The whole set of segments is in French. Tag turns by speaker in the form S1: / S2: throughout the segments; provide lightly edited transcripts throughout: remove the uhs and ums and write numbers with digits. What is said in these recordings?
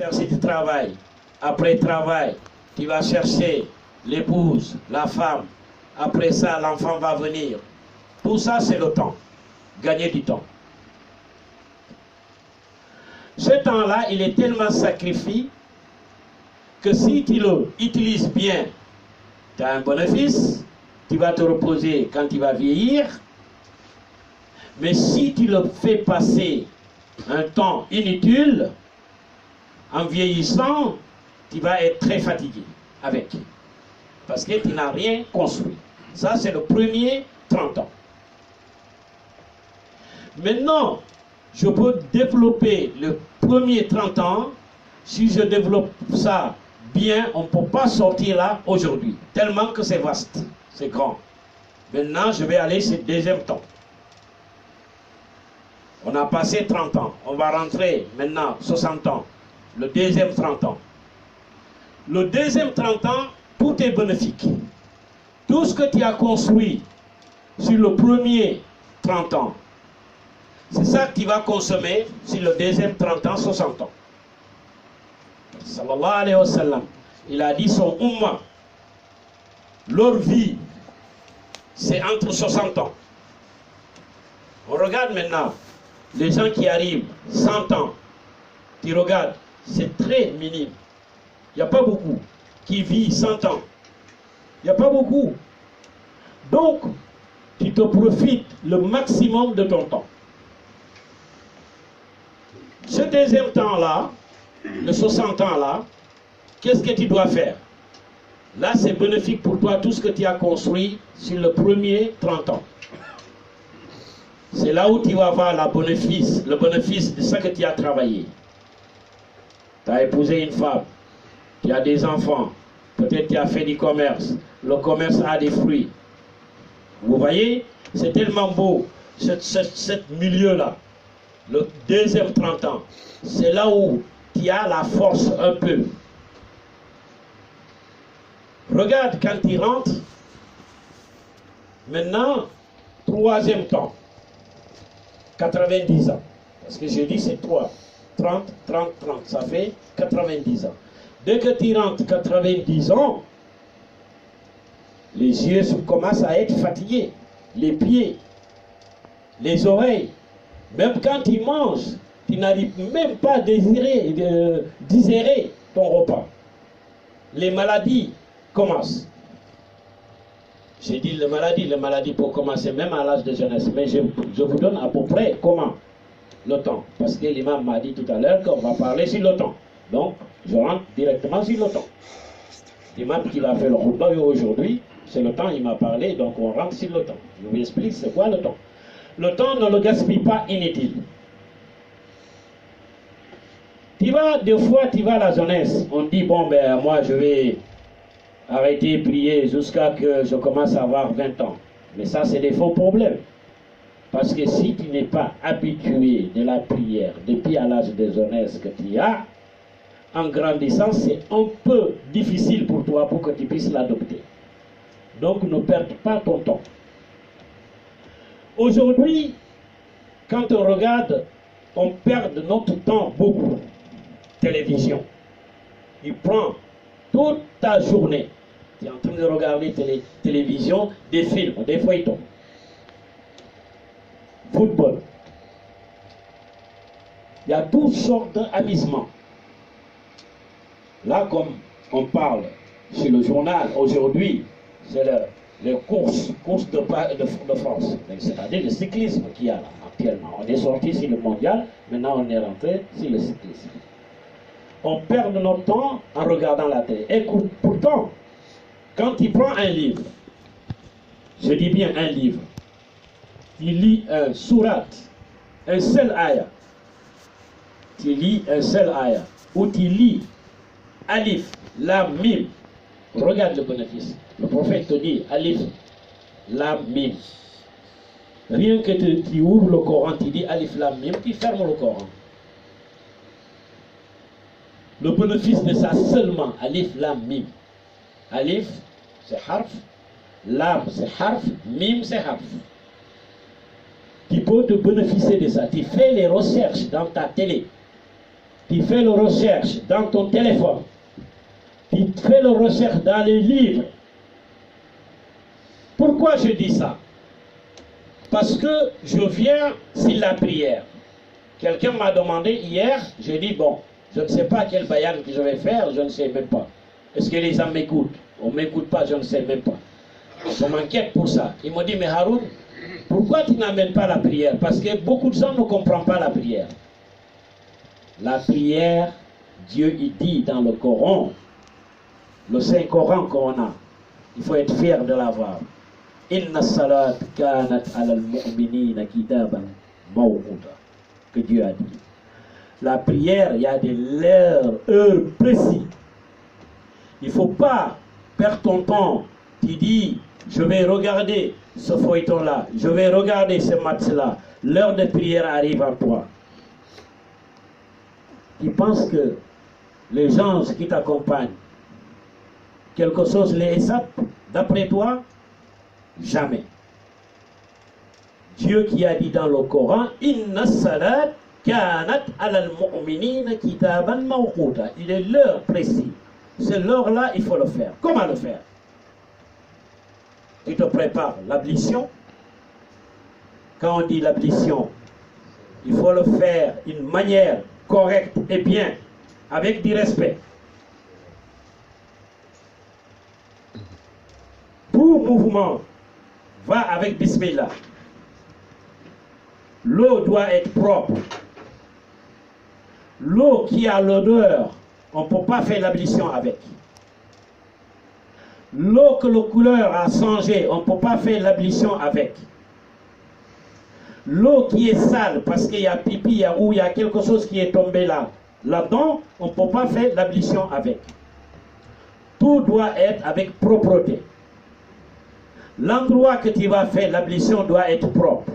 S1: chercher du travail. Après travail, tu vas chercher l'épouse, la femme. Après ça, l'enfant va venir. Tout ça, c'est le temps. Gagner du temps. Ce temps-là, il est tellement sacrifié que si tu l'utilises bien, tu as un bénéfice, tu vas te reposer quand tu vas vieillir. Mais si tu le fais passer un temps inutile, en vieillissant, tu vas être très fatigué avec. Parce que tu n'as rien construit. Ça, c'est le premier 30 ans. Maintenant, je peux développer le premier 30 ans. Si je développe ça bien, on ne peut pas sortir là aujourd'hui. Tellement que c'est vaste, c'est grand. Maintenant, je vais aller sur le deuxième temps. On a passé 30 ans. On va rentrer maintenant 60 ans. Le deuxième 30 ans. Le deuxième 30 ans, tout est bénéfique. Tout ce que tu as construit sur le premier 30 ans, c'est ça que tu vas consommer sur le deuxième 30 ans, 60 ans. Sallallahu alayhi wa sallam, il a dit son umma, leur vie, c'est entre 60 ans. On regarde maintenant les gens qui arrivent 100 ans, tu regardes, c'est très minime. Il n'y a pas beaucoup qui vivent 100 ans. Il n'y a pas beaucoup. Donc, tu te profites le maximum de ton temps. Ce deuxième temps-là, le 60 ans-là, qu'est-ce que tu dois faire? Là, c'est bénéfique pour toi tout ce que tu as construit sur le premier 30 ans. C'est là où tu vas avoir le bénéfice de ce que tu as travaillé. Tu as épousé une femme, tu as des enfants, peut-être tu as fait du commerce, le commerce a des fruits. Vous voyez, c'est tellement beau, ce milieu-là, le deuxième 30 ans, c'est là où tu as la force un peu. Regarde quand tu rentres, maintenant, troisième temps, 90 ans, parce que je dis c'est 3, 30, 30, 30, ça fait 90 ans. Dès que tu rentres 90 ans, les yeux commencent à être fatigués, les pieds, les oreilles. Même quand tu manges, tu n'arrives même pas à digérer ton repas. Les maladies commencent. J'ai dit les maladies pour commencer même à l'âge de jeunesse. Mais je vous donne à peu près comment le temps. Parce que l'imam m'a dit tout à l'heure qu'on va parler sur le temps. Donc, je rentre directement sur le temps. L'imam qui va faire le khutbah aujourd'hui, c'est le temps, il m'a parlé, donc on rentre sur le temps. Je vous explique c'est quoi le temps. Le temps ne le gaspille pas inutile. Des fois, tu vas à la jeunesse, on dit, bon, ben, moi, je vais arrêter de prier jusqu'à que je commence à avoir 20 ans. Mais ça, c'est des faux problèmes. Parce que si tu n'es pas habitué de la prière depuis à l'âge de jeunesse que tu as, en grandissant, c'est un peu difficile pour toi pour que tu puisses l'adopter. Donc, ne perds pas ton temps. Aujourd'hui, quand on regarde, on perd de notre temps beaucoup. Télévision. Il prend toute ta journée. Tu es en train de regarder télévision, des films, des feuilletons. Football. Il y a toutes sortes d'amusements. Là, comme on parle sur le journal aujourd'hui, c'est les courses de France. C'est-à-dire le cyclisme qu'il y a là actuellement. On est sorti sur le mondial, maintenant on est rentré sur le cyclisme. On perd notre temps en regardant la télé. Et pourtant, quand tu prends un livre, je dis bien un livre, tu lis un surat, un seul ayah, tu lis un seul ayah, ou tu lis alif, lam, mim, regarde le bénéfice. Le prophète te dit alif, lam, mim. Rien que tu ouvres le Coran, tu dis alif, lam, mim, tu fermes le Coran. Le bénéfice de ça seulement, alif, lam, mim. Alif, c'est harf, lam, c'est harf, mim, c'est harf. Tu peux te bénéficier de ça. Tu fais les recherches dans ta télé. tu fais la recherche dans ton téléphone, tu fais la recherche dans les livres. Pourquoi je dis ça? Parce que je viens sur la prière. Quelqu'un m'a demandé hier, j'ai dit bon, je ne sais pas quel bayan que je vais faire, je ne sais même pas. Est-ce que les gens m'écoutent? On ne m'écoute pas, je ne sais même pas. Je m'inquiète pour ça. Il m'a dit, mais Haroun, pourquoi tu n'amènes pas la prière? Parce que beaucoup de gens ne comprennent pas la prière. La prière, Dieu il dit dans le Coran, le Saint-Coran qu'on a, il faut être fier de l'avoir. Inna salat kanat ala al-mu'minina kitaban mawquta, que Dieu a dit. La prière, il y a des heures précises. Il ne faut pas perdre ton temps. Tu dis, je vais regarder ce feuilleton-là, je vais regarder ce match-là. L'heure de prière arrive à toi. Tu penses que les gens qui t'accompagnent, quelque chose les échappe d'après toi? Jamais. Dieu qui a dit dans le Coran, Inna salat kanat ala al-mu'minina kitaban mawquta. Il est l'heure précise. C'est l'heure-là, il faut le faire. Comment le faire? Tu te prépares l'ablution. Quand on dit l'ablution, il faut le faire d'une manière correcte et bien, avec du respect. Tout mouvement va avec Bismillah. L'eau doit être propre. L'eau qui a l'odeur, on ne peut pas faire l'ablution avec. L'eau que la couleur a changé, on ne peut pas faire l'ablution avec. L'eau qui est sale parce qu'il y a pipi ou il y a quelque chose qui est tombé là-dedans, on ne peut pas faire l'ablution avec. Tout doit être avec propreté. L'endroit que tu vas faire l'ablution doit être propre.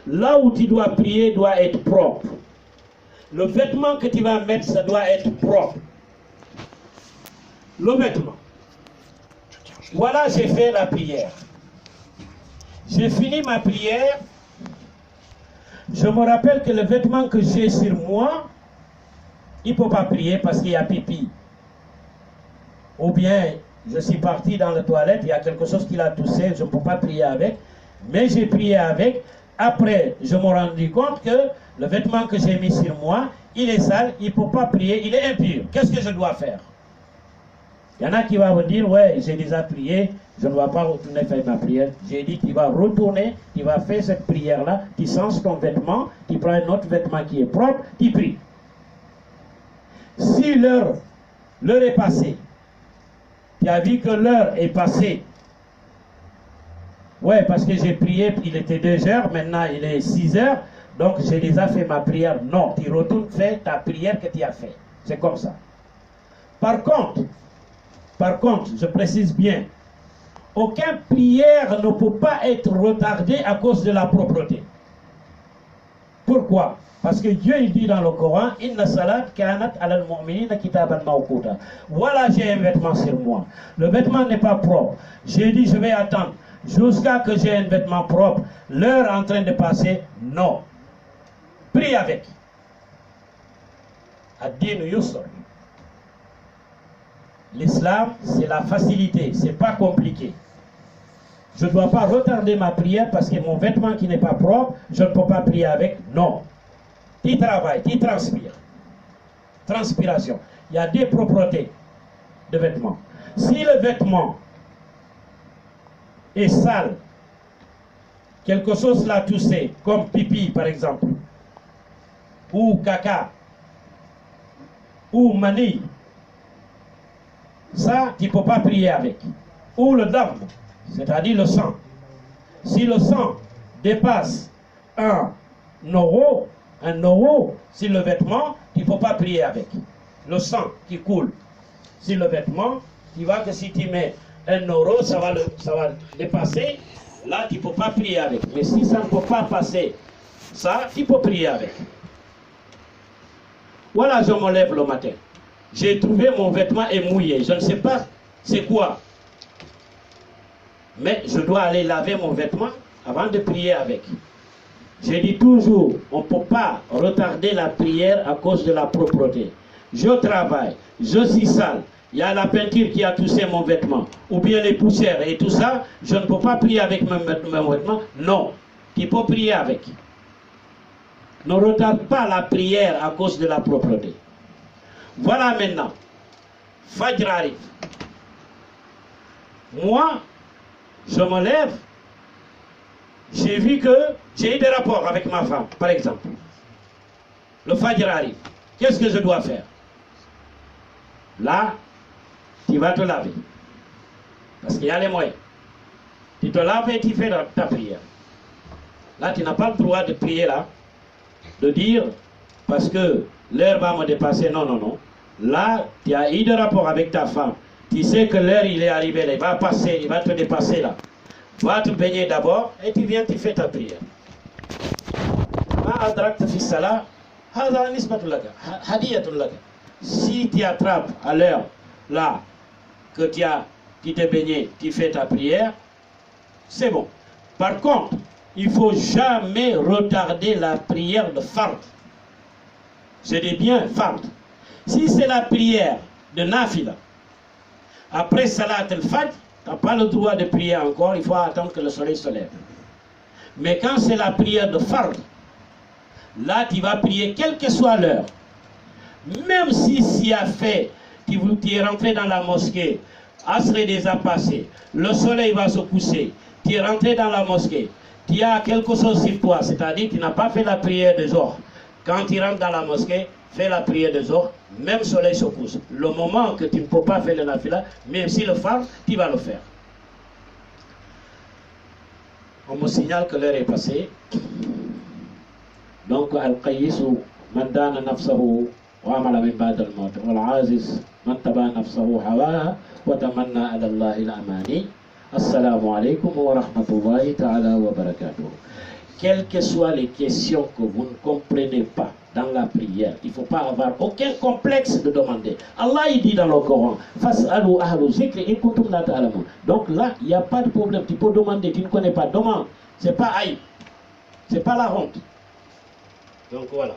S1: Là où tu dois prier doit être propre. Le vêtement que tu vas mettre, ça doit être propre. Le vêtement. Voilà, j'ai fait la prière. J'ai fini ma prière. Je me rappelle que le vêtement que j'ai sur moi, il ne peut pas prier parce qu'il y a pipi. Ou bien, je suis parti dans la toilette, il y a quelque chose qui l'a touché, je ne peux pas prier avec. Mais j'ai prié avec. Après, je me suis rendu compte que le vêtement que j'ai mis sur moi, il est sale, il ne peut pas prier, il est impur. Qu'est-ce que je dois faire? Il y en a qui vont me dire, ouais, j'ai déjà prié, je ne vais pas retourner faire ma prière. J'ai dit, tu vas retourner, tu vas faire cette prière-là, tu changes ton vêtement, tu prends un autre vêtement qui est propre, tu pries. Si l'heure est passée, tu as vu que l'heure est passée, ouais, parce que j'ai prié, il était 2 heures, maintenant il est 6 heures, donc j'ai déjà fait ma prière. Non, tu retournes faire ta prière que tu as fait. C'est comme ça. Par contre, je précise bien, aucune prière ne peut pas être retardée à cause de la propreté. Pourquoi? Parce que Dieu il dit dans le Coran, Inna salat kanat ala al-mu'minina kitaban mawquta. Voilà, j'ai un vêtement sur moi. Le vêtement n'est pas propre. J'ai dit, je vais attendre jusqu'à que j'ai un vêtement propre. L'heure en train de passer, non. Prie avec. Ad-dinu yusr. L'islam, c'est la facilité, c'est pas compliqué. Je ne dois pas retarder ma prière parce que mon vêtement qui n'est pas propre, je ne peux pas prier avec. Non. Tu travailles, tu transpires. Transpiration. Il y a des propretés de vêtements. Si le vêtement est sale, quelque chose l'a touché, comme pipi par exemple, ou caca, ou manille, ça, tu ne peux pas prier avec. Ou le dam, c'est-à-dire le sang. Si le sang dépasse 1 euro, sur le vêtement, tu ne peux pas prier avec. Le sang qui coule sur le vêtement, tu vois que si tu mets 1 euro, ça va dépasser. Là, tu ne peux pas prier avec. Mais si ça ne peut pas passer, ça, tu peux prier avec. Voilà, je me lève le matin. J'ai trouvé mon vêtement est mouillé. Je ne sais pas c'est quoi. Mais je dois aller laver mon vêtement avant de prier avec. Je dis toujours, on ne peut pas retarder la prière à cause de la propreté. Je travaille, je suis sale, il y a la peinture qui a touché mon vêtement, ou bien les poussières et tout ça, je ne peux pas prier avec mes vêtements. Non, tu peux prier avec. Ne retarde pas la prière à cause de la propreté. Voilà maintenant, Fajr arrive. Moi, je me lève, j'ai vu que j'ai eu des rapports avec ma femme, par exemple. Le Fajr arrive. Qu'est-ce que je dois faire? Là, tu vas te laver. Parce qu'il y a les moyens. Tu te laves et tu fais ta prière. Là, tu n'as pas le droit de prier là, de dire, parce que l'heure va me dépasser. Non, non, non. Là, tu as eu des rapports avec ta femme. Tu sais que l'heure, il est arrivé, il va passer, il va te dépasser là. Va te baigner d'abord et tu viens, tu fais ta prière. Si tu attrapes à l'heure là que tu t'es baigné, tu fais ta prière, c'est bon. Par contre, il ne faut jamais retarder la prière de fard. Je dis bien fard. Si c'est la prière de nafila, après salat al-fajr, tu n'as pas le droit de prier encore, il faut attendre que le soleil se lève. Mais quand c'est la prière de fard, là tu vas prier quelle que soit l'heure. Même si a fait, tu es rentré dans la mosquée, Asr est déjà passé, le soleil va se coucher, tu es rentré dans la mosquée, tu as quelque chose sur toi, c'est-à-dire que tu n'as pas fait la prière de Zohr. Quand tu rentres dans la mosquée, fais la prière de Zohr, même le soleil se couche. Le moment que tu ne peux pas faire le nafila, même si le phare, tu vas le faire. On me signale que l'heure est passée. Donc, Al-Qayyisu, man dana nafsahu wa amala min ba'd al-maut. Wal-aziz, man taba nafsahu hawaha wa tamanna ala Allah al-amani. Assalamu alaikum wa rahmatullahi ta'ala wa barakatuh. Quelles que soient les questions que vous ne comprenez pas dans la prière, il ne faut pas avoir aucun complexe de demander. Allah il dit dans le Coran, Fas'alu ahlu zikri in kuntum la ta'lamun. Donc là, il n'y a pas de problème. Tu peux demander, tu ne connais pas. Demande. Ce n'est pas aïe. Ce n'est pas la honte. Donc voilà.